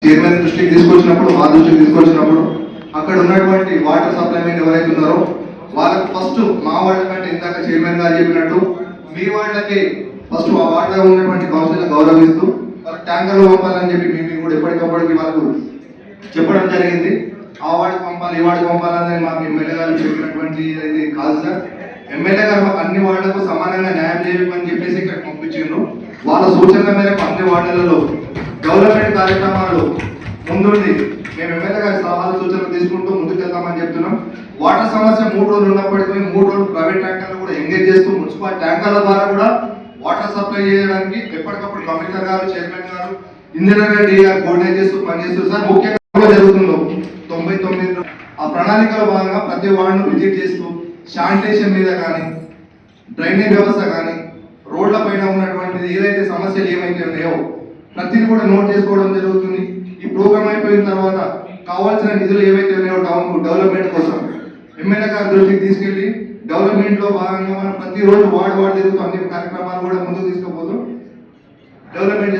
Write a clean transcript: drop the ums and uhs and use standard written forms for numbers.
Chairman దృష్టికి తీసుకొచ్చినప్పుడు, మా దృష్టికి తీసుకొచ్చినప్పుడు అక్కడ ఉన్నటువంటి వాటర్ సప్లై మెన్ ఎవరైతే ఉన్నారో వాళ్ళకు ఫస్ట్ మా వాళ్ళ కంటే ఇందాక చైర్మన్ గారు చెప్పినట్టు మీ వాళ్ళకి ఫస్ట్ ఆ వార్డులో ఉన్నటువంటి కౌన్సిల్ గౌరవిస్తూ వాళ్ళ ట్యాంకర్లు పంపాలని చెప్పి మేము కూడా ఎప్పటికప్పటికి వాళ్ళకు చెప్పడం జరిగింది. ఆ వార్డుకి పంపాలి, ఈ వార్డుకి పంపాలని మాకు ఎమ్మెల్యే గారు చెప్పినటువంటి ఇది కాదు సార్. ఎమ్మెల్యే గారు మాకు అన్ని వార్డులకు సమానంగా న్యాయం చేయమని చెప్పేసి ఇక్కడ పంపించిండ్రు. వాళ్ళ సూచనల మేరకు అన్ని వార్డులలో డెవలప్మెంట్ కార్యక్రమాలు ముందుండి మేము ఎమ్మెల్యే గారి సలహాలు సూచనలు తీసుకుంటూ ముందుకెళ్తామని చెప్తున్నాం. వాటర్ సమస్య 3 రోజులు ఉన్నప్పటికీ 3 రోజులు ప్రైవేట్ ట్యాంకర్లు కూడా ఎంగేజ్ చేస్తూ మున్సిపల్ ట్యాంకర్ల ద్వారా కూడా వాటర్ సప్లై చేయడానికి ఎప్పటికప్పుడు కమిషనర్ గారు, చైర్మన్ గారు, ఇంజనీర్ రెడ్డి గారు కోఆర్డినేట్ చేస్తూ పనిచేస్తారు సార్. ముఖ్యంగా జరుగుతుందో 99 ఆ ప్రణాళికలో భాగంగా ప్రతి వార్డును విజిట్ చేస్తూ శానిటేషన్ మీద కానీ, డ్రైనేజ్ వ్యవస్థ కానీ, రోడ్ల పైన ఉన్నటువంటి ఏదైతే సమస్యలు ఏమైతే ఉన్నాయో ప్రతిదీ కూడా నోట్ చేసుకోవడం జరుగుతుంది. ఈ ప్రోగ్రామ్ అయిపోయిన తర్వాత కావాల్సిన నిధులు ఏవైతే ఉన్నాయో టౌన్ డెవలప్మెంట్ కోసం ఎమ్మెల్యే గారి దృష్టికి తీసుకెళ్లి డెవలప్మెంట్ లో భాగంగా మనం ప్రతిరోజు వార్డు తిరుగుతూ